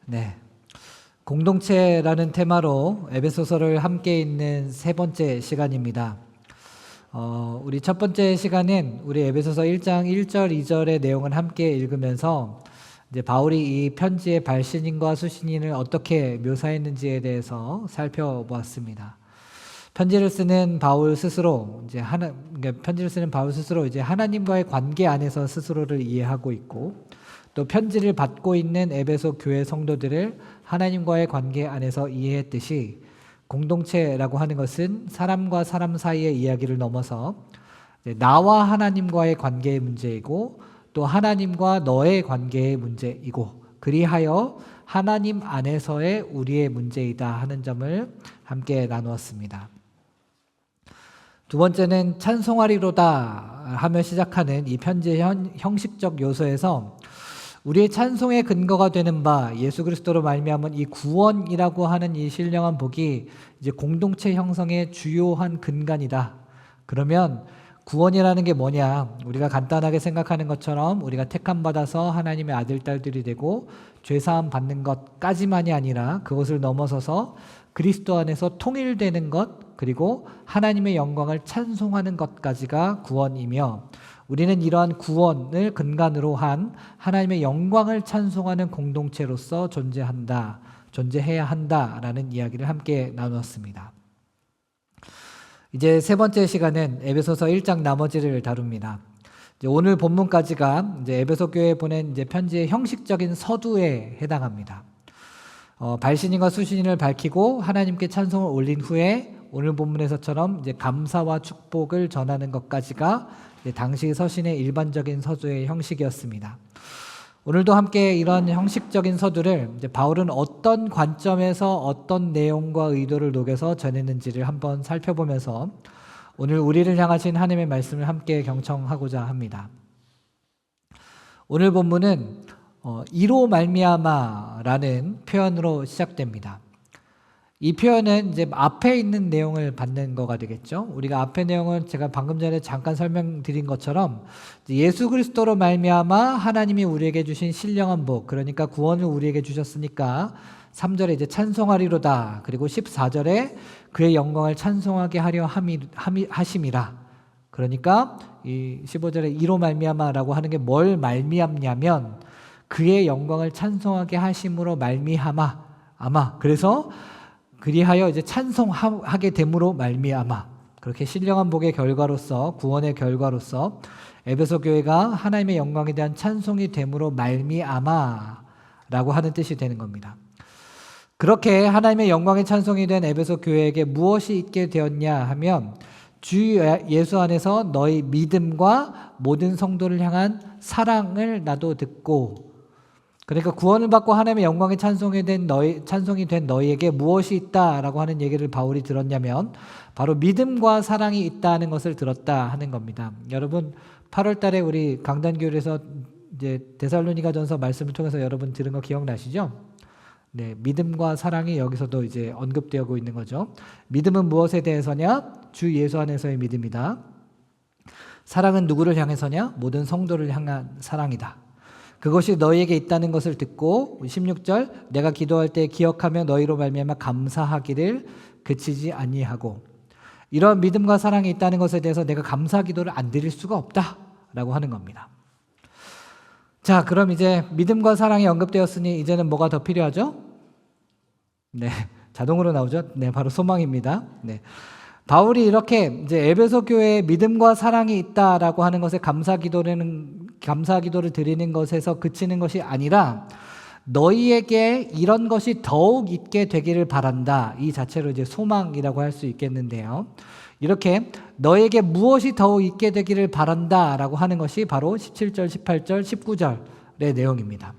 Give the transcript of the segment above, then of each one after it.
네, 공동체라는 테마로 에베소서를 함께 읽는 세 번째 시간입니다. 우리 첫 번째 시간은 우리 에베소서 1장 1절 2절의 내용을 함께 읽으면서 이제 바울이 이 편지의 발신인과 수신인을 어떻게 묘사했는지에 대해서 살펴보았습니다. 편지를 쓰는 바울 스스로 이제 하나님과의 관계 안에서 스스로를 이해하고 있고, 또 편지를 받고 있는 에베소 교회 성도들을 하나님과의 관계 안에서 이해했듯이, 공동체라고 하는 것은 사람과 사람 사이의 이야기를 넘어서 나와 하나님과의 관계의 문제이고, 또 하나님과 너의 관계의 문제이고, 그리하여 하나님 안에서의 우리의 문제이다 하는 점을 함께 나누었습니다. 두 번째는 찬송하리로다 하며 시작하는 이 편지의 형식적 요소에서 우리의 찬송의 근거가 되는 바 예수 그리스도로 말미암은 이 구원이라고 하는 이 신령한 복이 이제 공동체 형성의 주요한 근간이다. 그러면 구원이라는 게 뭐냐? 우리가 간단하게 생각하는 것처럼 우리가 택함 받아서 하나님의 아들 딸들이 되고 죄사함 받는 것까지만이 아니라 그것을 넘어서서 그리스도 안에서 통일되는 것, 그리고 하나님의 영광을 찬송하는 것까지가 구원이며, 우리는 이러한 구원을 근간으로 한 하나님의 영광을 찬송하는 공동체로서 존재해야 한다라는 이야기를 함께 나누었습니다. 이제 세 번째 시간은 에베소서 1장 나머지를 다룹니다. 이제 오늘 본문까지가 이제 에베소 교회에 보낸 이제 편지의 형식적인 서두에 해당합니다. 발신인과 수신인을 밝히고 하나님께 찬송을 올린 후에 오늘 본문에서처럼 이제 감사와 축복을 전하는 것까지가 당시 서신의 일반적인 서두의 형식이었습니다. 오늘도 함께 이런 형식적인 서두를 이제 바울은 어떤 관점에서 어떤 내용과 의도를 녹여서 전했는지를 한번 살펴보면서 오늘 우리를 향하신 하나님의 말씀을 함께 경청하고자 합니다. 오늘 본문은 이로 말미암아라는 표현으로 시작됩니다. 이 표현은 이제 앞에 있는 내용을 받는 거가 되겠죠. 우리가 앞에 내용은 제가 방금 전에 잠깐 설명드린 것처럼 예수 그리스도로 말미암아 하나님이 우리에게 주신 신령한 복, 그러니까 구원을 우리에게 주셨으니까 3절에 이제 찬송하리로다, 그리고 14절에 그의 영광을 찬송하게 하려 하심이라. 그러니까 이 15절에 이로 말미암아라고 하는 게 뭘 말미암냐면 그의 영광을 찬송하게 하심으로 말미암아, 그래서 그리하여 이제 찬송하게 됨으로 말미암아, 그렇게 신령한 복의 결과로서, 구원의 결과로서 에베소 교회가 하나님의 영광에 대한 찬송이 됨으로 말미암아라고 하는 뜻이 되는 겁니다. 그렇게 하나님의 영광의 찬송이 된 에베소 교회에게 무엇이 있게 되었냐 하면 주 예수 안에서 너희 믿음과 모든 성도를 향한 사랑을 나도 듣고, 그러니까 구원을 받고 하나님의 영광의 찬송이 된 너희에게 무엇이 있다라고 하는 얘기를 바울이 들었냐면 바로 믿음과 사랑이 있다는 것을 들었다 하는 겁니다. 여러분 8월 달에 우리 강단교회에서 이제 데살로니가전서 말씀을 통해서 여러분 들은 거 기억나시죠? 네, 믿음과 사랑이 여기서도 이제 언급되고 있는 거죠. 믿음은 무엇에 대해서냐? 주 예수 안에서의 믿음이다. 사랑은 누구를 향해서냐? 모든 성도를 향한 사랑이다. 그것이 너희에게 있다는 것을 듣고 16절 내가 기도할 때 기억하며 너희로 말미암아 감사하기를 그치지 아니하고, 이런 믿음과 사랑이 있다는 것에 대해서 내가 감사 기도를 안 드릴 수가 없다라고 하는 겁니다. 자, 그럼 이제 믿음과 사랑이 언급되었으니 이제는 뭐가 더 필요하죠? 네, 자동으로 나오죠. 네, 바로 소망입니다. 네. 바울이 이렇게 이제 에베소 교회에 믿음과 사랑이 있다라고 하는 것에 감사 기도를 드리는 것에서 그치는 것이 아니라 너희에게 이런 것이 더욱 있게 되기를 바란다. 이 자체로 이제 소망이라고 할 수 있겠는데요. 이렇게 너에게 무엇이 더욱 있게 되기를 바란다라고 하는 것이 바로 17절, 18절, 19절의 내용입니다.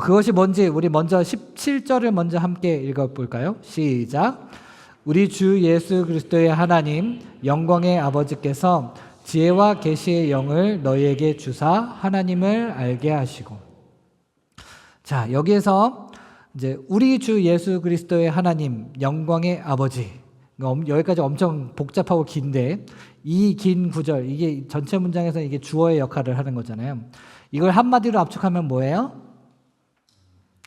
그것이 뭔지 우리 먼저 17절을 먼저 함께 읽어볼까요? 시작. 우리 주 예수 그리스도의 하나님 영광의 아버지께서 지혜와 계시의 영을 너희에게 주사 하나님을 알게 하시고. 자, 여기에서 이제 우리 주 예수 그리스도의 하나님 영광의 아버지, 여기까지 엄청 복잡하고 긴데 이 긴 구절, 이게 전체 문장에서 이게 주어의 역할을 하는 거잖아요. 이걸 한마디로 압축하면 뭐예요?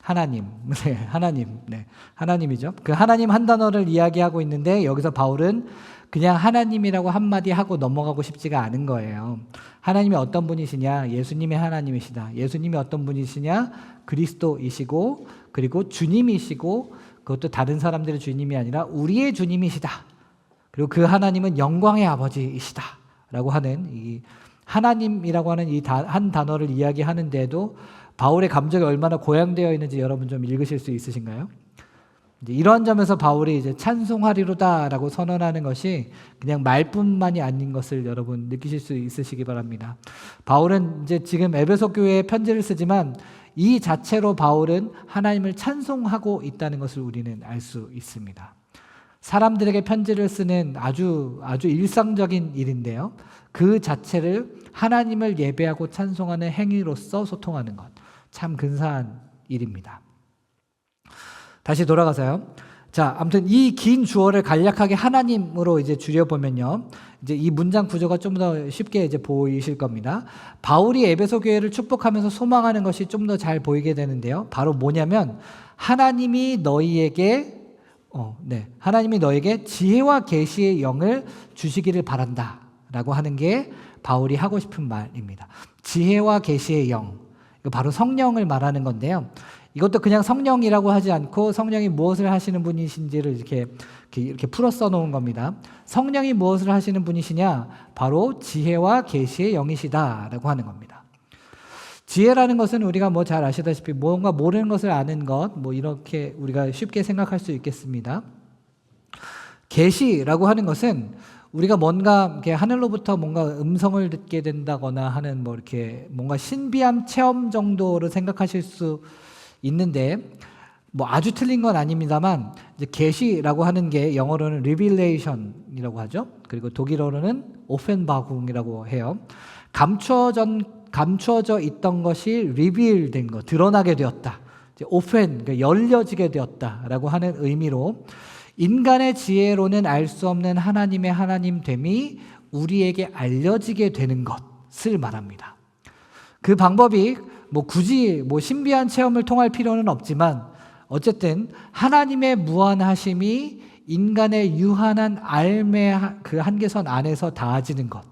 하나님, 네, 하나님, 네, 하나님이죠. 그 하나님 한 단어를 이야기하고 있는데 여기서 바울은 그냥 하나님이라고 한마디 하고 넘어가고 싶지가 않은 거예요. 하나님이 어떤 분이시냐? 예수님이 하나님이시다. 예수님이 어떤 분이시냐? 그리스도이시고 그리고 주님이시고 그것도 다른 사람들의 주님이 아니라 우리의 주님이시다. 그리고 그 하나님은 영광의 아버지이시다. 라고 하는 이 하나님이라고 하는 이 한 단어를 이야기하는데도 바울의 감정이 얼마나 고양되어 있는지 여러분 좀 읽으실 수 있으신가요? 이제 이러한 점에서 바울이 이제 찬송하리로다라고 선언하는 것이 그냥 말뿐만이 아닌 것을 여러분 느끼실 수 있으시기 바랍니다. 바울은 이제 지금 에베소 교회에 편지를 쓰지만 이 자체로 바울은 하나님을 찬송하고 있다는 것을 우리는 알 수 있습니다. 사람들에게 편지를 쓰는 아주 일상적인 일인데요. 그 자체를 하나님을 예배하고 찬송하는 행위로서 소통하는 것. 참 근사한 일입니다. 다시 돌아가서요. 자, 아무튼 이 긴 주어를 간략하게 하나님으로 이제 줄여보면요. 이제 이 문장 구조가 좀 더 쉽게 이제 보이실 겁니다. 바울이 에베소 교회를 축복하면서 소망하는 것이 좀 더 잘 보이게 되는데요. 바로 뭐냐면 하나님이 너희에게 지혜와 계시의 영을 주시기를 바란다라고 하는 게 바울이 하고 싶은 말입니다. 지혜와 계시의 영, 이거 바로 성령을 말하는 건데요. 이것도 그냥 성령이라고 하지 않고 성령이 무엇을 하시는 분이신지를 이렇게 풀어 써놓은 겁니다. 성령이 무엇을 하시는 분이시냐? 바로 지혜와 계시의 영이시다라고 하는 겁니다. 지혜라는 것은 우리가 뭐 잘 아시다시피 뭔가 모르는 것을 아는 것, 뭐 이렇게 우리가 쉽게 생각할 수 있겠습니다. 계시라고 하는 것은 우리가 뭔가 이렇게 하늘로부터 뭔가 음성을 듣게 된다거나 하는 뭐 이렇게 뭔가 신비한 체험 정도로 생각하실 수 있는데 뭐 아주 틀린 건 아닙니다만 이제 계시라고 하는 게 영어로는 revelation이라고 하죠. 그리고 독일어로는 오펜바궁이라고 해요. 감추어져 있던 것이 reveal된 것, 드러나게 되었다. 오펜, 그러니까 열려지게 되었다라고 하는 의미로 인간의 지혜로는 알 수 없는 하나님의 하나님됨이 우리에게 알려지게 되는 것을 말합니다. 그 방법이 뭐 굳이 뭐 신비한 체험을 통할 필요는 없지만 어쨌든 하나님의 무한하심이 인간의 유한한 알의 그 한계선 안에서 닿아지는 것,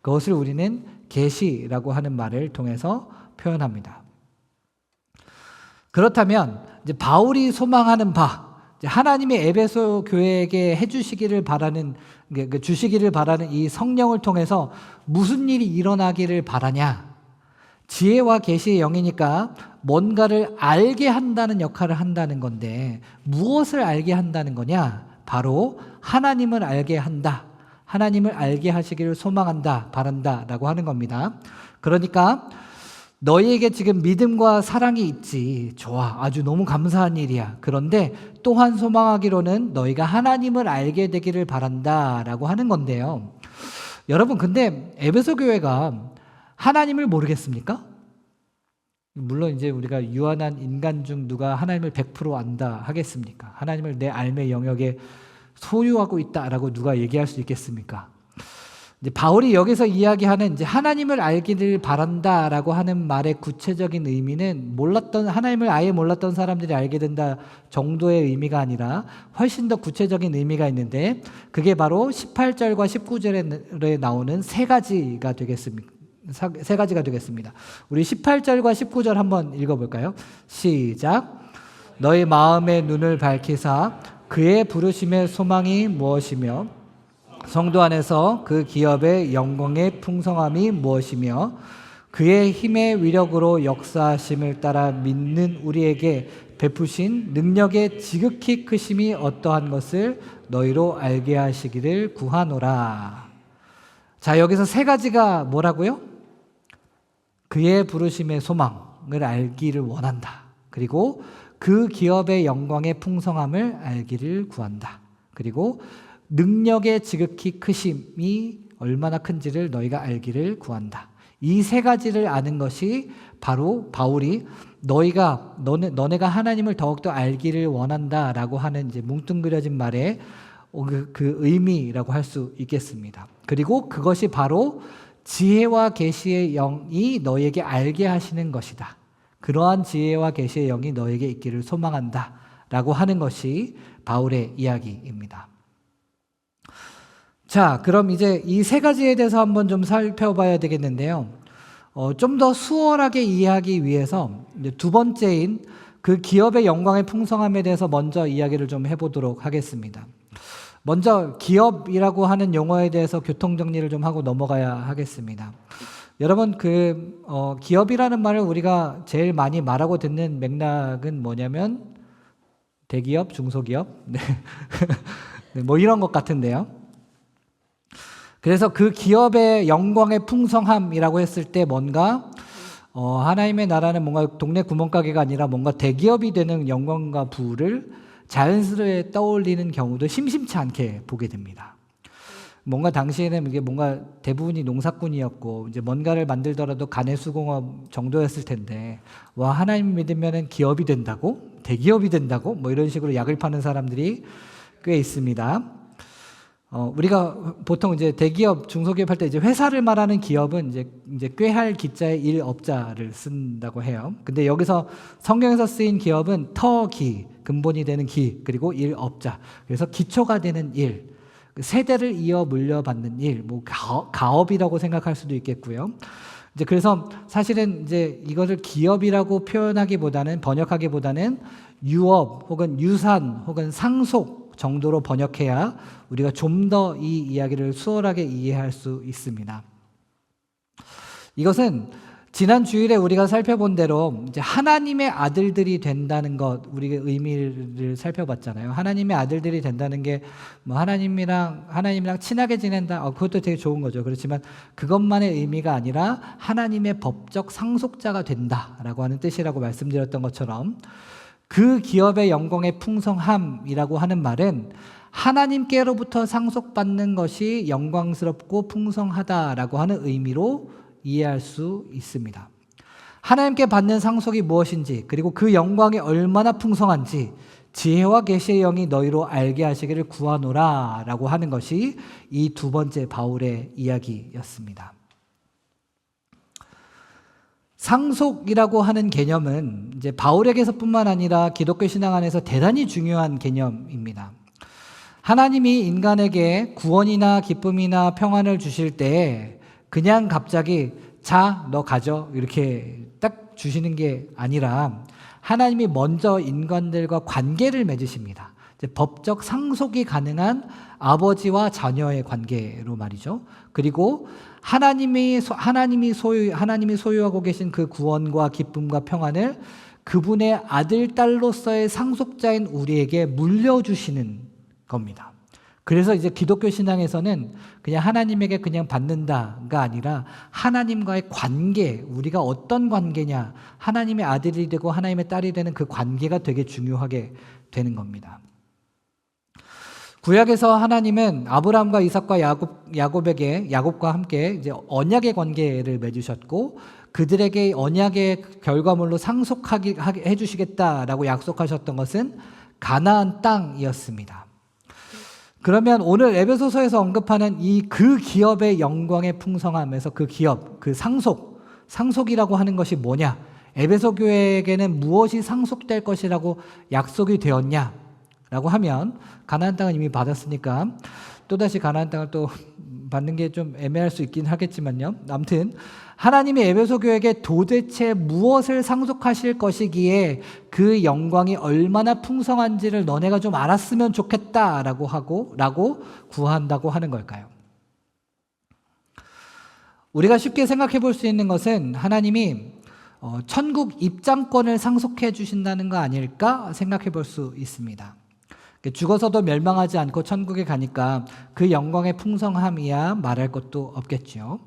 그것을 우리는 계시라고 하는 말을 통해서 표현합니다. 그렇다면 이제 바울이 소망하는 바, 하나님이 에베소 교회에게 해주시기를 바라는, 주시기를 바라는 이 성령을 통해서 무슨 일이 일어나기를 바라냐? 지혜와 계시의 영이니까 뭔가를 알게 한다는 역할을 한다는 건데 무엇을 알게 한다는 거냐? 바로 하나님을 알게 한다. 하나님을 알게 하시기를 소망한다, 바란다 라고 하는 겁니다. 그러니까 너희에게 지금 믿음과 사랑이 있지. 좋아. 아주 너무 감사한 일이야. 그런데 또한 소망하기로는 너희가 하나님을 알게 되기를 바란다 라고 하는 건데요. 여러분, 근데 에베소 교회가 하나님을 모르겠습니까? 물론 이제 우리가 유한한 인간 중 누가 하나님을 100% 안다 하겠습니까? 하나님을 내 알매 영역에 소유하고 있다라고 누가 얘기할 수 있겠습니까? 이제 바울이 여기서 이야기하는 이제 하나님을 알기를 바란다라고 하는 말의 구체적인 의미는 하나님을 아예 몰랐던 사람들이 알게 된다 정도의 의미가 아니라 훨씬 더 구체적인 의미가 있는데 그게 바로 18절과 19절에 나오는 세 가지가 되겠습니다. 우리 18절과 19절 한번 읽어볼까요? 시작. 너희 마음의 눈을 밝히사 그의 부르심의 소망이 무엇이며 성도 안에서 그 기업의 영광의 풍성함이 무엇이며 그의 힘의 위력으로 역사하심을 따라 믿는 우리에게 베푸신 능력의 지극히 크심이 어떠한 것을 너희로 알게 하시기를 구하노라. 자, 여기서 세 가지가 뭐라고요? 그의 부르심의 소망을 알기를 원한다. 그리고 그 기업의 영광의 풍성함을 알기를 구한다. 그리고 능력의 지극히 크심이 얼마나 큰지를 너희가 알기를 구한다. 이 세 가지를 아는 것이 바로 바울이 너네가 하나님을 더욱더 알기를 원한다라고 하는 이제 뭉뚱그려진 말의 그 의미라고 할 수 있겠습니다. 그리고 그것이 바로 지혜와 계시의 영이 너희에게 알게 하시는 것이다. 그러한 지혜와 계시의 영이 너에게 있기를 소망한다 라고 하는 것이 바울의 이야기입니다. 자, 그럼 이제 이 세 가지에 대해서 한번 좀 살펴봐야 되겠는데요. 좀 더 수월하게 이해하기 위해서 이제 두 번째인 그 기업의 영광의 풍성함에 대해서 먼저 이야기를 좀 해보도록 하겠습니다. 먼저 기업이라고 하는 용어에 대해서 교통정리를 좀 하고 넘어가야 하겠습니다. 여러분, 기업이라는 말을 우리가 제일 많이 말하고 듣는 맥락은 뭐냐면 대기업, 중소기업, 네. 네, 뭐 이런 것 같은데요. 그래서 그 기업의 영광의 풍성함이라고 했을 때 뭔가 하나님의 나라는 뭔가 동네 구멍가게가 아니라 뭔가 대기업이 되는 영광과 부를 자연스레 떠올리는 경우도 심심치 않게 보게 됩니다. 뭔가 당시에는 이게 뭔가 대부분이 농사꾼이었고 이제 뭔가를 만들더라도 가내수공업 정도였을 텐데 와, 하나님 믿으면은 기업이 된다고? 대기업이 된다고? 뭐 이런 식으로 약을 파는 사람들이 꽤 있습니다. 우리가 보통 이제 대기업, 중소기업 할 때 이제 회사를 말하는 기업은 이제 꾀할 기자에 일업자를 쓴다고 해요. 근데 여기서 성경에서 쓰인 기업은 터기, 근본이 되는 기, 그리고 일업자. 그래서 기초가 되는 일, 세대를 이어 물려받는 일, 뭐 가업이라고 생각할 수도 있겠고요. 이제 그래서 사실은 이제 이것을 기업이라고 표현하기보다는 번역하기보다는 유업 혹은 유산 혹은 상속 정도로 번역해야 우리가 좀 더 이 이야기를 수월하게 이해할 수 있습니다. 이것은 지난 주일에 우리가 살펴본 대로 이제 하나님의 아들들이 된다는 것, 우리가 의미를 살펴봤잖아요. 하나님의 아들들이 된다는 게 뭐 하나님이랑 친하게 지낸다. 그것도 되게 좋은 거죠. 그렇지만 그것만의 의미가 아니라 하나님의 법적 상속자가 된다라고 하는 뜻이라고 말씀드렸던 것처럼 그 기업의 영광의 풍성함이라고 하는 말은 하나님께로부터 상속받는 것이 영광스럽고 풍성하다라고 하는 의미로 이해할 수 있습니다. 하나님께 받는 상속이 무엇인지 그리고 그 영광이 얼마나 풍성한지 지혜와 계시의 영이 너희로 알게 하시기를 구하노라 라고 하는 것이 이 두 번째 바울의 이야기였습니다. 상속이라고 하는 개념은 이제 바울에게서뿐만 아니라 기독교 신앙 안에서 대단히 중요한 개념입니다. 하나님이 인간에게 구원이나 기쁨이나 평안을 주실 때 그냥 갑자기 자, 너 가져 이렇게 딱 주시는 게 아니라 하나님이 먼저 인간들과 관계를 맺으십니다. 이제 법적 상속이 가능한 아버지와 자녀의 관계로 말이죠. 그리고 하나님이 소유하고 계신 그 구원과 기쁨과 평안을 그분의 아들, 딸로서의 상속자인 우리에게 물려주시는 겁니다. 그래서 이제 기독교 신앙에서는 그냥 하나님에게 그냥 받는다가 아니라 하나님과의 관계, 우리가 어떤 관계냐, 하나님의 아들이 되고 하나님의 딸이 되는 그 관계가 되게 중요하게 되는 겁니다. 구약에서 하나님은 아브라함과 이삭과 야곱과 함께 이제 언약의 관계를 맺으셨고 그들에게 언약의 결과물로 상속하게 해주시겠다라고 약속하셨던 것은 가나안 땅이었습니다. 그러면 오늘 에베소서에서 언급하는 그 기업의 영광의 풍성함에서 그 기업, 그 상속이라고 하는 것이 뭐냐? 에베소 교회에게는 무엇이 상속될 것이라고 약속이 되었냐? 라고 하면 가나안 땅은 이미 받았으니까 또다시 가나안 땅을 또 받는 게 좀 애매할 수 있긴 하겠지만요. 아무튼 하나님이 에베소 교회에게 도대체 무엇을 상속하실 것이기에 그 영광이 얼마나 풍성한지를 너네가 좀 알았으면 좋겠다라고 구한다고 하는 걸까요? 우리가 쉽게 생각해 볼 수 있는 것은 하나님이 천국 입장권을 상속해 주신다는 거 아닐까 생각해 볼 수 있습니다. 죽어서도 멸망하지 않고 천국에 가니까 그 영광의 풍성함이야 말할 것도 없겠죠.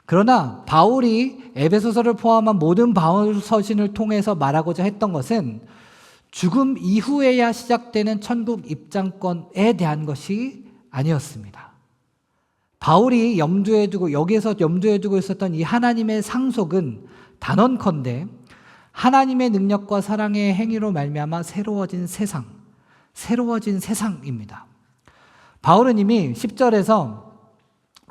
그러나 바울이 에베소서를 포함한 모든 바울 서신을 통해서 말하고자 했던 것은 죽음 이후에야 시작되는 천국 입장권에 대한 것이 아니었습니다. 바울이 여기에서 염두에 두고 있었던 이 하나님의 상속은 단언컨대 하나님의 능력과 사랑의 행위로 말미암아 새로워진 세상입니다. 바울은 이미 10절에서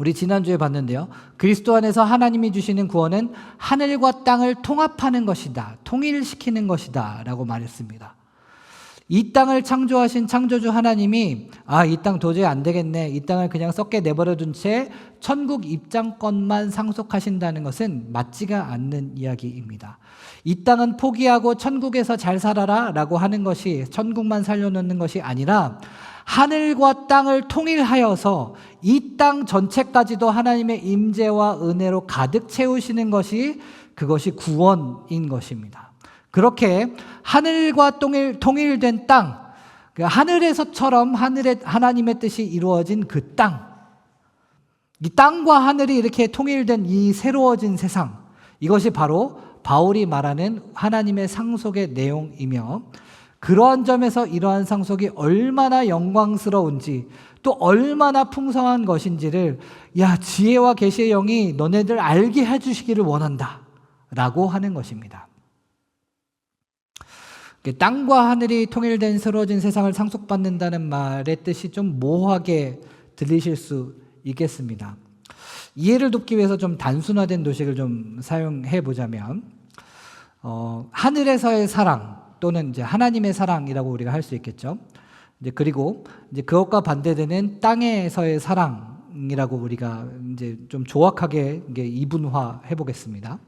우리 지난주에 봤는데요. 그리스도 안에서 하나님이 주시는 구원은 하늘과 땅을 통합하는 것이다. 통일시키는 것이다. 라고 말했습니다. 이 땅을 창조하신 창조주 하나님이 이 땅 도저히 안 되겠네. 이 땅을 그냥 썩게 내버려 둔 채 천국 입장권만 상속하신다는 것은 맞지가 않는 이야기입니다. 이 땅은 포기하고 천국에서 잘 살아라 라고 하는 것이, 천국만 살려놓는 것이 아니라 하늘과 땅을 통일하여서 이 땅 전체까지도 하나님의 임재와 은혜로 가득 채우시는 것이, 그것이 구원인 것입니다. 그렇게 하늘과 통일된 땅, 하늘에서처럼 하나님의 뜻이 이루어진 그 땅, 이 땅과 하늘이 이렇게 통일된 이 새로워진 세상, 이것이 바로 바울이 말하는 하나님의 상속의 내용이며, 그러한 점에서 이러한 상속이 얼마나 영광스러운지 또 얼마나 풍성한 것인지를 지혜와 계시의 영이 너네들 알게 해주시기를 원한다 라고 하는 것입니다. 땅과 하늘이 통일된 새로워진 세상을 상속받는다는 말의 뜻이 좀 모호하게 들리실 수 있겠습니다. 이해를 돕기 위해서 좀 단순화된 도식을 좀 사용해 보자면, 하늘에서의 사랑 또는 이제 하나님의 사랑이라고 우리가 할 수 있겠죠. 그리고 이제 그것과 반대되는 땅에서의 사랑이라고 우리가 이제 좀 조악하게 이분화해 보겠습니다.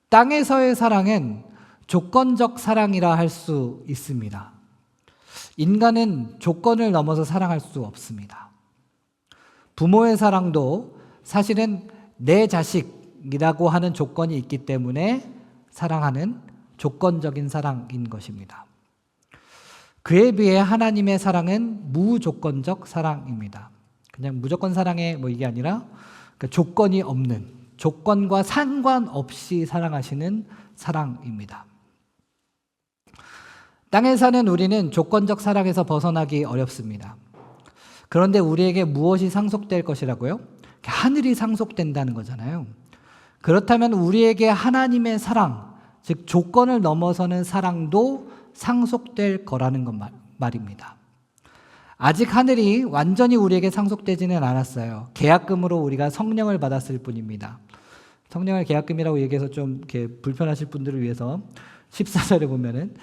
땅에서의 사랑은 조건적 사랑이라 할 수 있습니다. 인간은 조건을 넘어서 사랑할 수 없습니다. 부모의 사랑도 사실은 내 자식이라고 하는 조건이 있기 때문에 사랑하는 조건적인 사랑인 것입니다. 그에 비해 하나님의 사랑은 무조건적 사랑입니다. 그냥 무조건 사랑해 이게 아니라 조건이 없는, 조건과 상관없이 사랑하시는 사랑입니다. 땅에 사는 우리는 조건적 사랑에서 벗어나기 어렵습니다. 그런데 우리에게 무엇이 상속될 것이라고요? 하늘이 상속된다는 거잖아요. 그렇다면 우리에게 하나님의 사랑, 즉 조건을 넘어서는 사랑도 상속될 거라는 것 말입니다. 아직 하늘이 완전히 우리에게 상속되지는 않았어요. 계약금으로 우리가 성령을 받았을 뿐입니다. 성령을 계약금이라고 얘기해서 좀 이렇게 불편하실 분들을 위해서 14절에 보면은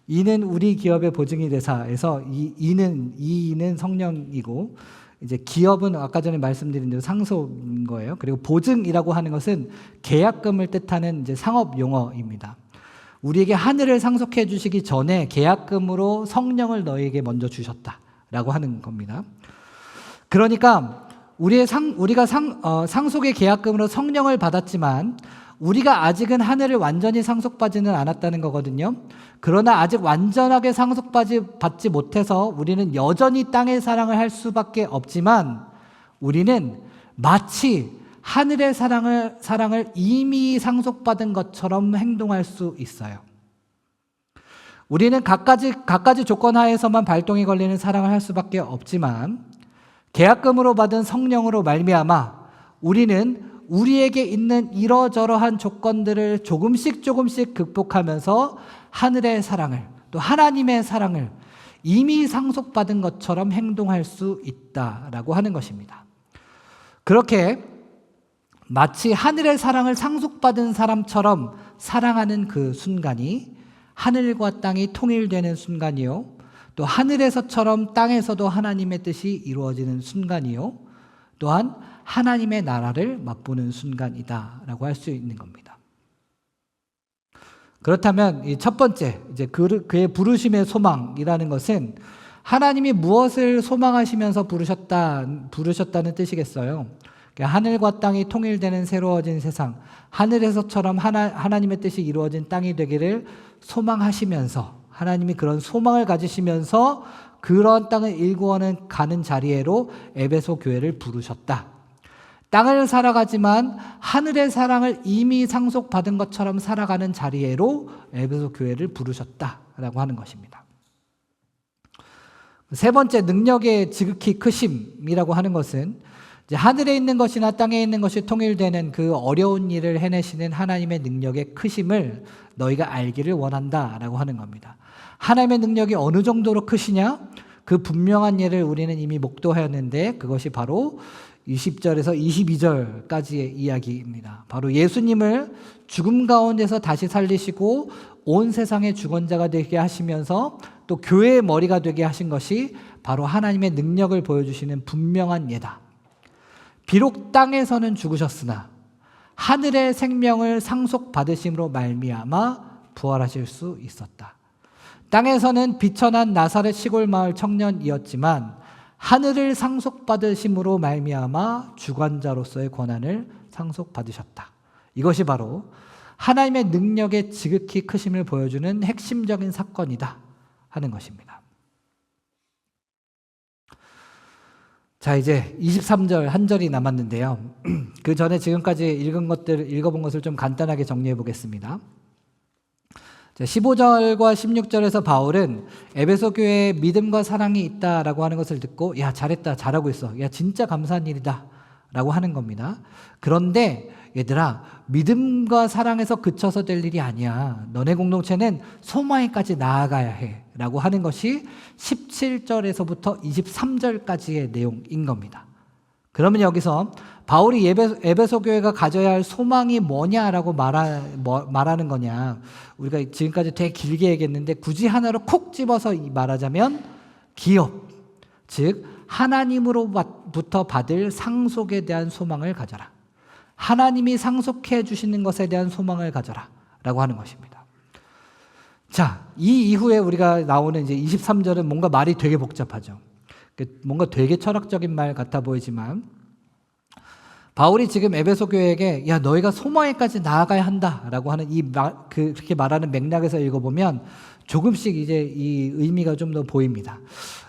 이는 우리 기업의 보증이 되사에서 이는 성령이고, 이제 기업은 아까 전에 말씀드린 대로 상속인 거예요. 그리고 보증이라고 하는 것은 계약금을 뜻하는 이제 상업 용어입니다. 우리에게 하늘을 상속해 주시기 전에 계약금으로 성령을 너희에게 먼저 주셨다라고 하는 겁니다. 그러니까 우리가 상속의 계약금으로 성령을 받았지만 우리가 아직은 하늘을 완전히 상속받지는 않았다는 거거든요. 그러나 아직 완전하게 상속받지 못해서 우리는 여전히 땅의 사랑을 할 수밖에 없지만, 우리는 마치 하늘의 사랑을 이미 상속받은 것처럼 행동할 수 있어요. 우리는 갖가지 조건 하에서만 발동이 걸리는 사랑을 할 수밖에 없지만, 계약금으로 받은 성령으로 말미암아 우리는 우리에게 있는 이러저러한 조건들을 조금씩 극복하면서 하늘의 사랑을, 또 하나님의 사랑을 이미 상속받은 것처럼 행동할 수 있다라고 하는 것입니다. 그렇게 마치 하늘의 사랑을 상속받은 사람처럼 사랑하는 그 순간이 하늘과 땅이 통일되는 순간이요, 또 하늘에서처럼 땅에서도 하나님의 뜻이 이루어지는 순간이요, 또한 하나님의 나라를 맛보는 순간이다라고 할 수 있는 겁니다. 그렇다면 이 첫 번째, 이제 그의 부르심의 소망이라는 것은 하나님이 무엇을 소망하시면서 부르셨다는 뜻이겠어요? 하늘과 땅이 통일되는 새로워진 세상, 하늘에서처럼 하나님의 뜻이 이루어진 땅이 되기를 소망하시면서, 하나님이 그런 소망을 가지시면서 그런 땅을 일구어는 가는 자리에로 에베소 교회를 부르셨다. 땅을 살아가지만 하늘의 사랑을 이미 상속받은 것처럼 살아가는 자리에로 에베소 교회를 부르셨다라고 하는 것입니다. 세 번째, 능력의 지극히 크심이라고 하는 것은 이제 하늘에 있는 것이나 땅에 있는 것이 통일되는 그 어려운 일을 해내시는 하나님의 능력의 크심을 너희가 알기를 원한다라고 하는 겁니다. 하나님의 능력이 어느 정도로 크시냐? 그 분명한 예를 우리는 이미 목도하였는데, 그것이 바로 20절에서 22절까지의 이야기입니다. 바로 예수님을 죽음 가운데서 다시 살리시고 온 세상의 주권자가 되게 하시면서 또 교회의 머리가 되게 하신 것이 바로 하나님의 능력을 보여주시는 분명한 예다. 비록 땅에서는 죽으셨으나 하늘의 생명을 상속받으심으로 말미암아 부활하실 수 있었다. 땅에서는 비천한 나사렛 시골 마을 청년이었지만 하늘을 상속받으심으로 말미암아 주관자로서의 권한을 상속받으셨다. 이것이 바로 하나님의 능력의 지극히 크심을 보여주는 핵심적인 사건이다 하는 것입니다. 자, 이제 23절 한 절이 남았는데요. 그 전에 지금까지 읽어본 것을 좀 간단하게 정리해 보겠습니다. 15절과 16절에서 바울은 에베소 교회에 믿음과 사랑이 있다라고 하는 것을 듣고 야, 잘했다, 잘하고 있어, 야, 진짜 감사한 일이다 라고 하는 겁니다. 그런데 얘들아, 믿음과 사랑에서 그쳐서 될 일이 아니야. 너네 공동체는 소망에까지 나아가야 해 라고 하는 것이 17절에서부터 23절까지의 내용인 겁니다. 그러면 여기서 바울이 에베소 교회가 가져야 할 소망이 뭐냐라고 말하는 거냐, 우리가 지금까지 되게 길게 얘기했는데 굳이 하나로 콕 집어서 말하자면 기업, 즉 하나님으로부터 받을 상속에 대한 소망을 가져라, 하나님이 상속해 주시는 것에 대한 소망을 가져라 라고 하는 것입니다. 자, 이 이후에 우리가 나오는 이제 23절은 뭔가 말이 되게 복잡하죠. 뭔가 되게 철학적인 말 같아 보이지만 바울이 지금 에베소 교회에게 야, 너희가 소망에까지 나아가야 한다라고 하는 그렇게 말하는 맥락에서 읽어보면 조금씩 이제 이 의미가 좀 더 보입니다.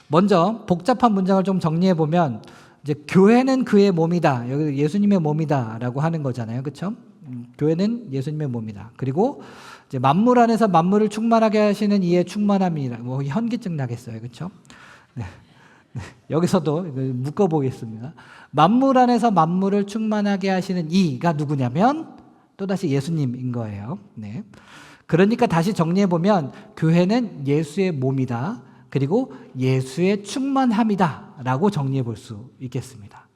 먼저 복잡한 문장을 좀 정리해 보면 이제 교회는 그의 몸이다. 여기 예수님의 몸이다라고 하는 거잖아요, 그렇죠? 교회는 예수님의 몸이다. 그리고 이제 만물 안에서 만물을 충만하게 하시는 이의 충만함이라, 뭐 현기증 나겠어요, 그렇죠? 네. 여기서도 묶어보겠습니다. 만물 안에서 만물을 충만하게 하시는 이가 누구냐면 또다시 예수님인 거예요. 네. 그러니까 다시 정리해보면 교회는 예수의 몸이다. 그리고 예수의 충만함이다 라고 정리해 볼 수 있겠습니다.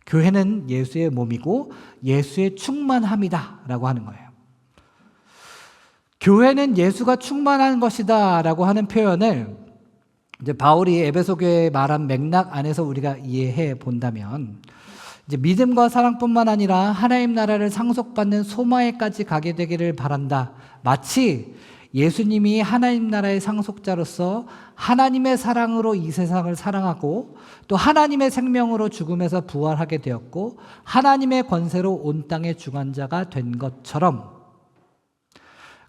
교회는 예수의 몸이고 예수의 충만함이다 라고 하는 거예요. 교회는 예수가 충만한 것이다 라고 하는 표현을 이제 바울이 에베소 교회에 말한 맥락 안에서 우리가 이해해 본다면 이제 믿음과 사랑뿐만 아니라 하나님 나라를 상속받는 소망에까지 가게 되기를 바란다. 마치 예수님이 하나님 나라의 상속자로서 하나님의 사랑으로 이 세상을 사랑하고 또 하나님의 생명으로 죽음에서 부활하게 되었고 하나님의 권세로 온 땅의 주관자가 된 것처럼,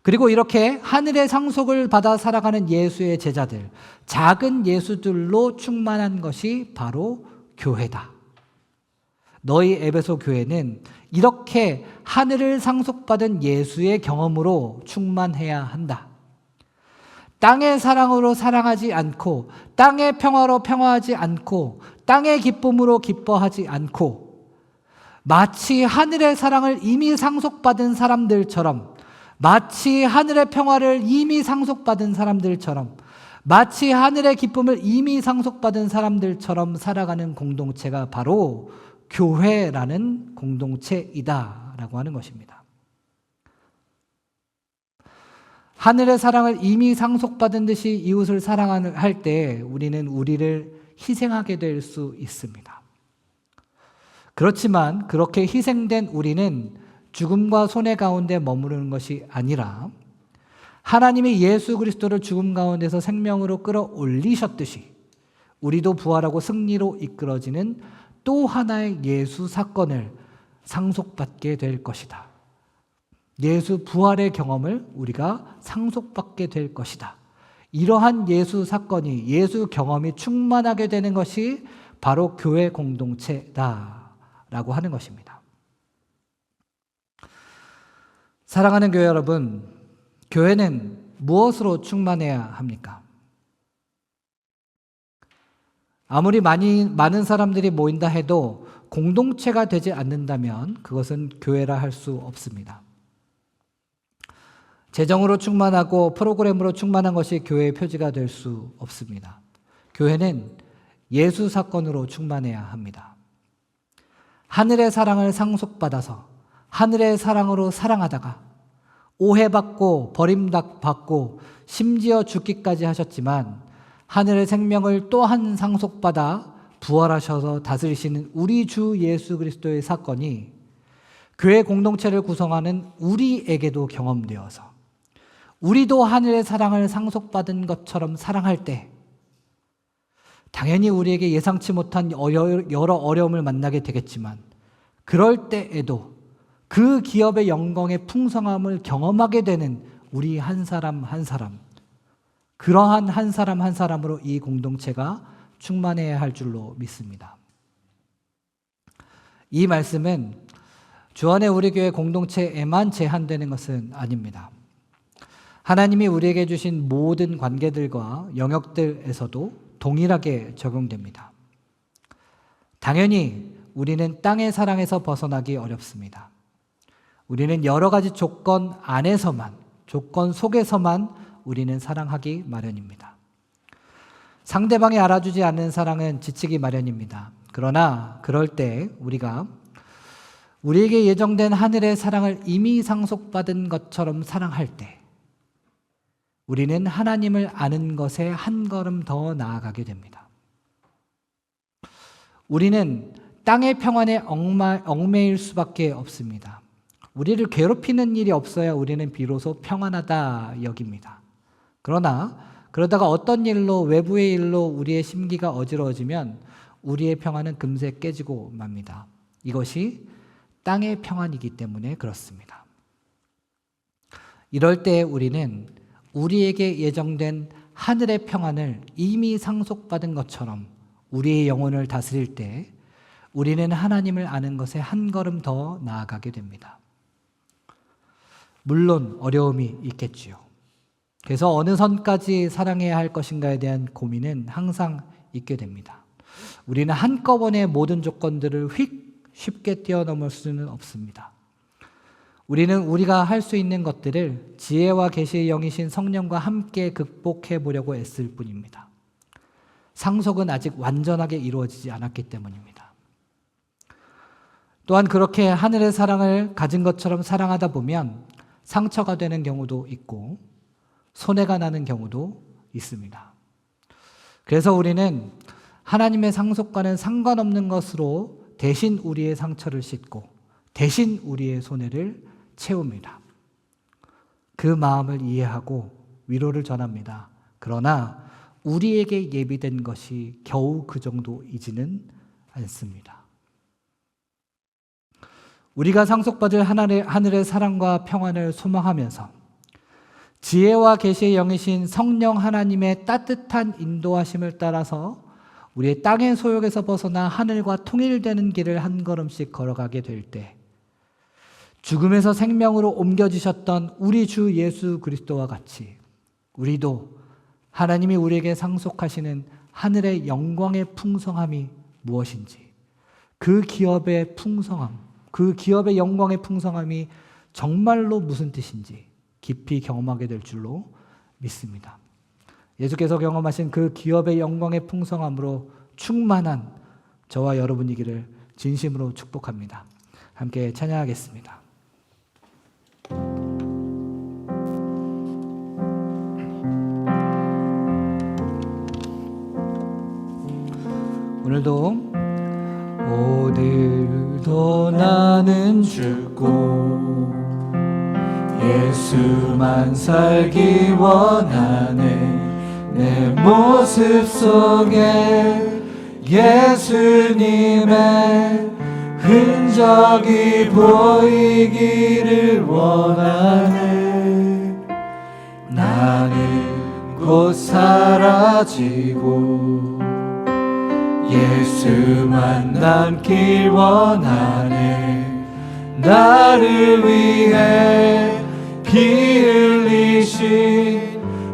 그리고 이렇게 하늘의 상속을 받아 살아가는 예수의 제자들, 작은 예수들로 충만한 것이 바로 교회다. 너희 에베소 교회는 이렇게 하늘을 상속받은 예수의 경험으로 충만해야 한다. 땅의 사랑으로 사랑하지 않고, 땅의 평화로 평화하지 않고, 땅의 기쁨으로 기뻐하지 않고, 마치 하늘의 사랑을 이미 상속받은 사람들처럼, 마치 하늘의 평화를 이미 상속받은 사람들처럼, 마치 하늘의 기쁨을 이미 상속받은 사람들처럼 살아가는 공동체가 바로 교회라는 공동체이다라고 하는 것입니다. 하늘의 사랑을 이미 상속받은 듯이 이웃을 사랑할 때 우리는 우리를 희생하게 될 수 있습니다. 그렇지만 그렇게 희생된 우리는 죽음과 손해 가운데 머무르는 것이 아니라 하나님이 예수 그리스도를 죽음 가운데서 생명으로 끌어올리셨듯이 우리도 부활하고 승리로 이끌어지는 또 하나의 예수 사건을 상속받게 될 것이다. 예수 부활의 경험을 우리가 상속받게 될 것이다. 이러한 예수 사건이, 예수 경험이 충만하게 되는 것이 바로 교회 공동체다라고 하는 것입니다. 사랑하는 교회 여러분, 교회는 무엇으로 충만해야 합니까? 아무리 많은 사람들이 모인다 해도 공동체가 되지 않는다면 그것은 교회라 할 수 없습니다. 재정으로 충만하고 프로그램으로 충만한 것이 교회의 표지가 될 수 없습니다. 교회는 예수 사건으로 충만해야 합니다. 하늘의 사랑을 상속받아서 하늘의 사랑으로 사랑하다가 오해받고 버림받고 심지어 죽기까지 하셨지만 하늘의 생명을 또한 상속받아 부활하셔서 다스리시는 우리 주 예수 그리스도의 사건이 교회 공동체를 구성하는 우리에게도 경험되어서 우리도 하늘의 사랑을 상속받은 것처럼 사랑할 때 당연히 우리에게 예상치 못한 여러 어려움을 만나게 되겠지만 그럴 때에도 그 기업의 영광의 풍성함을 경험하게 되는 우리 한 사람 한 사람, 그러한 한 사람 한 사람으로 이 공동체가 충만해야 할 줄로 믿습니다. 이 말씀은 주안의 우리 교회 공동체에만 제한되는 것은 아닙니다. 하나님이 우리에게 주신 모든 관계들과 영역들에서도 동일하게 적용됩니다. 당연히 우리는 땅의 사랑에서 벗어나기 어렵습니다. 우리는 여러 가지 조건 안에서만, 조건 속에서만 우리는 사랑하기 마련입니다. 상대방이 알아주지 않는 사랑은 지치기 마련입니다. 그러나 그럴 때 우리가 우리에게 예정된 하늘의 사랑을 이미 상속받은 것처럼 사랑할 때 우리는 하나님을 아는 것에 한 걸음 더 나아가게 됩니다. 우리는 땅의 평안에 얽매일 수밖에 없습니다. 우리를 괴롭히는 일이 없어야 우리는 비로소 평안하다 여깁니다. 그러나 그러다가 어떤 일로, 외부의 일로 우리의 심기가 어지러워지면 우리의 평안은 금세 깨지고 맙니다. 이것이 땅의 평안이기 때문에 그렇습니다. 이럴 때 우리는 우리에게 예정된 하늘의 평안을 이미 상속받은 것처럼 우리의 영혼을 다스릴 때 우리는 하나님을 아는 것에 한 걸음 더 나아가게 됩니다. 물론 어려움이 있겠지요. 그래서 어느 선까지 사랑해야 할 것인가에 대한 고민은 항상 있게 됩니다. 우리는 한꺼번에 모든 조건들을 쉽게 뛰어넘을 수는 없습니다. 우리는 우리가 할 수 있는 것들을 지혜와 계시의 영이신 성령과 함께 극복해 보려고 애쓸 뿐입니다. 상속은 아직 완전하게 이루어지지 않았기 때문입니다. 또한 그렇게 하늘의 사랑을 가진 것처럼 사랑하다 보면 상처가 되는 경우도 있고 손해가 나는 경우도 있습니다. 그래서 우리는 하나님의 상속과는 상관없는 것으로 대신 우리의 상처를 씻고 대신 우리의 손해를 채웁니다. 그 마음을 이해하고 위로를 전합니다. 그러나 우리에게 예비된 것이 겨우 그 정도이지는 않습니다. 우리가 상속받을 하늘의 사랑과 평안을 소망하면서 지혜와 계시의 영이신 성령 하나님의 따뜻한 인도하심을 따라서 우리의 땅의 소욕에서 벗어나 하늘과 통일되는 길을 한 걸음씩 걸어가게 될 때 죽음에서 생명으로 옮겨지셨던 우리 주 예수 그리스도와 같이 우리도 하나님이 우리에게 상속하시는 하늘의 영광의 풍성함이 무엇인지 그 기업의 풍성함, 그 기업의 영광의 풍성함이 정말로 무슨 뜻인지 깊이 경험하게 될 줄로 믿습니다. 예수께서 경험하신 그 기업의 영광의 풍성함으로 충만한 저와 여러분이기를 진심으로 축복합니다. 함께 찬양하겠습니다. 오늘도 나는 죽고 예수만 살기 원하네. 내 모습 속에 예수님의 흔적이 보이기를 원하네. 나는 곧 사라지고 예수만 남길 원하네. 나를 위해 피 흘리신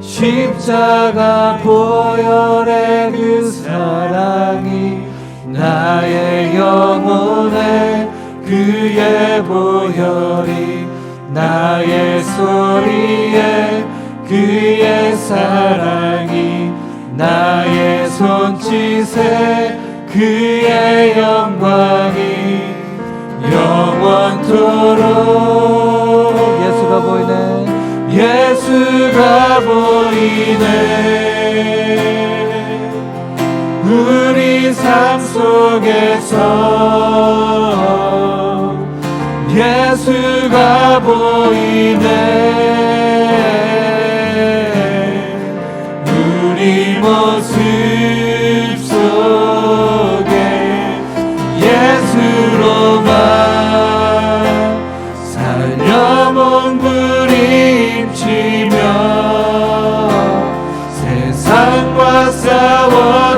십자가 보혈의 그 사랑이 나의 영혼에 그의 보혈이 나의 소리에 그의 사랑이 나의 손짓에 그의 영광이 예수가 보이네. 예수가 보이네. 우리 삶 속에서 예수가 보이네. 우리 모습 속에 예수로만 살려본 부림치며 세상과 싸워나가는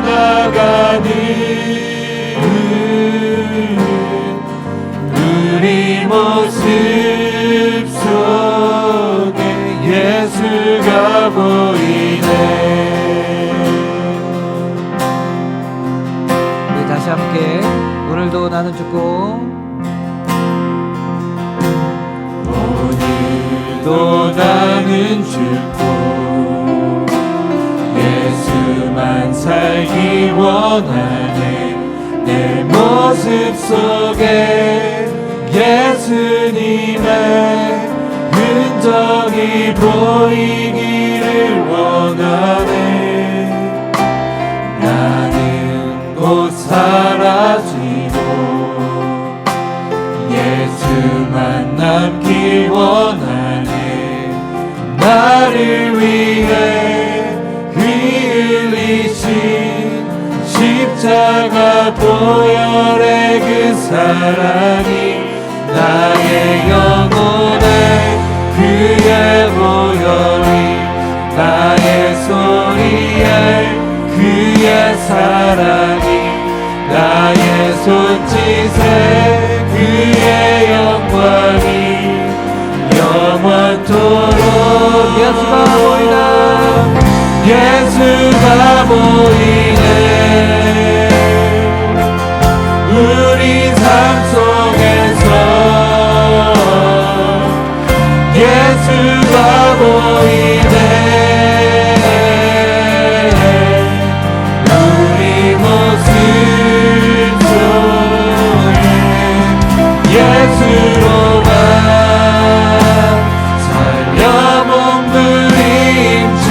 우리 모습 속에 예수가 보이네. 우리 다시 함께 오늘도 나는 죽고 오늘도 나는 죽고 예수만 살기 원하네. 내 모습 속에 예수님의 흔적이 보이기를 원하네. 나는 곧 사라지고 예수만 남기 원하네. 나를 위해 피 흘리신 십자가 보혈의 그 사랑이 나의 영혼에 그의 보혈이 나의 소리에 그의 사랑이 나의 손짓에 그의 영광이 영원토록 예수가 보이네. 예수가 보이네. 우리 삶 속에서 예수가 보이네. 우리 모습 속에 예수로만 살려본 부림치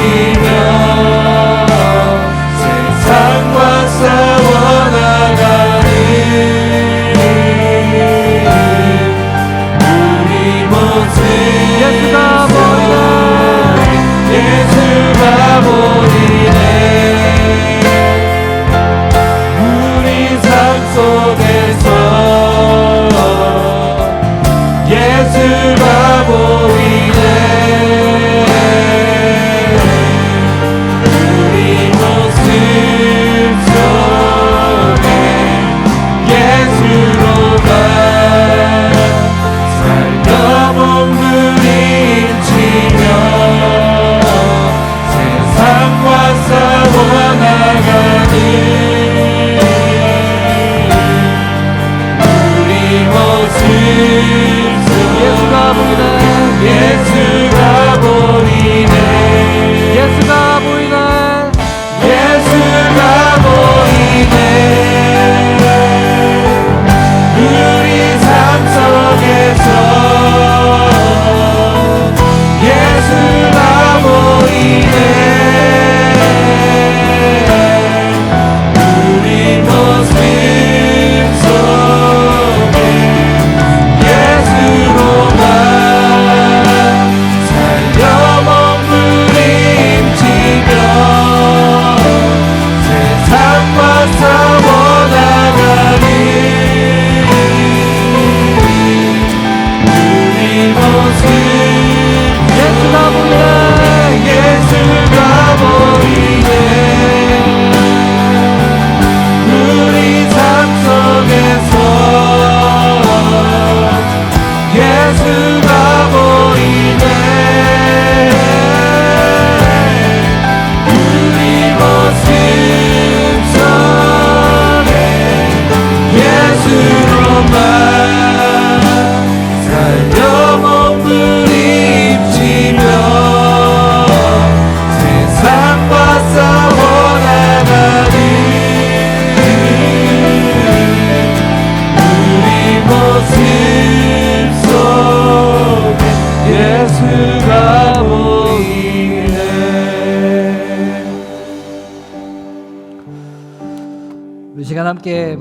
시간 함께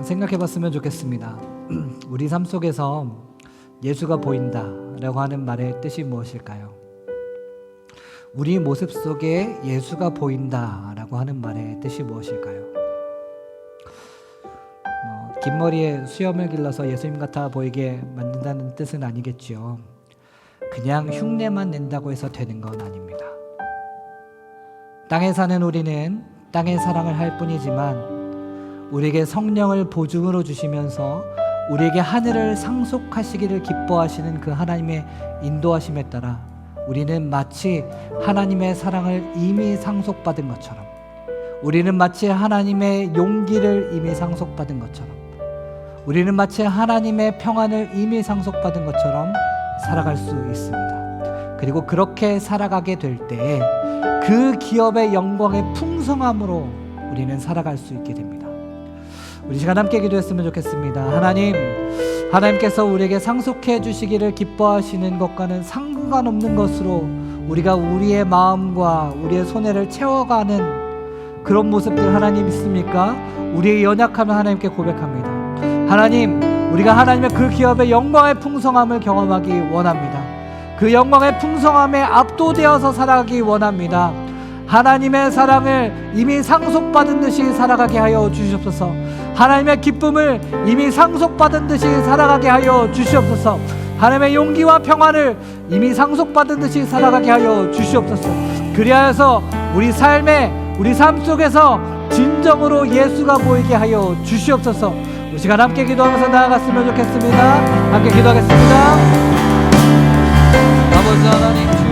생각해 봤으면 좋겠습니다. 우리 삶 속에서 예수가 보인다라고 하는 말의 뜻이 무엇일까요? 우리 모습 속에 예수가 보인다라고 하는 말의 뜻이 무엇일까요? 긴 머리에 수염을 길러서 예수님 같아 보이게 만든다는 뜻은 아니겠지요. 그냥 흉내만 낸다고 해서 되는 건 아닙니다. 땅에 사는 우리는 땅의 사랑을 할 뿐이지만 우리에게 성령을 보증으로 주시면서 우리에게 하늘을 상속하시기를 기뻐하시는 그 하나님의 인도하심에 따라 우리는 마치 하나님의 사랑을 이미 상속받은 것처럼, 우리는 마치 하나님의 용기를 이미 상속받은 것처럼, 우리는 마치 하나님의 평안을 이미 상속받은 것처럼 살아갈 수 있습니다. 그리고 그렇게 살아가게 될 때에 그 기업의 영광의 풍성함으로 우리는 살아갈 수 있게 됩니다. 우리 시간 함께 기도했으면 좋겠습니다. 하나님께서 우리에게 상속해 주시기를 기뻐하시는 것과는 상관없는 것으로 우리가 우리의 마음과 우리의 손해를 채워가는 그런 모습들 하나님 있습니까? 우리의 연약함을 하나님께 고백합니다. 하나님, 우리가 하나님의 그 기업의 영광의 풍성함을 경험하기 원합니다. 그 영광의 풍성함에 압도되어서 살아가기 원합니다. 하나님의 사랑을 이미 상속받은 듯이 살아가게 하여 주시옵소서. 하나님의 기쁨을 이미 상속받은 듯이 살아가게 하여 주시옵소서. 하나님의 용기와 평안을 이미 상속받은 듯이 살아가게 하여 주시옵소서. 그리하여서 우리 삶 속에서 진정으로 예수가 보이게 하여 주시옵소서. 이 시간 함께 기도하면서 나아갔으면 좋겠습니다. 함께 기도하겠습니다. 아버지 하나님,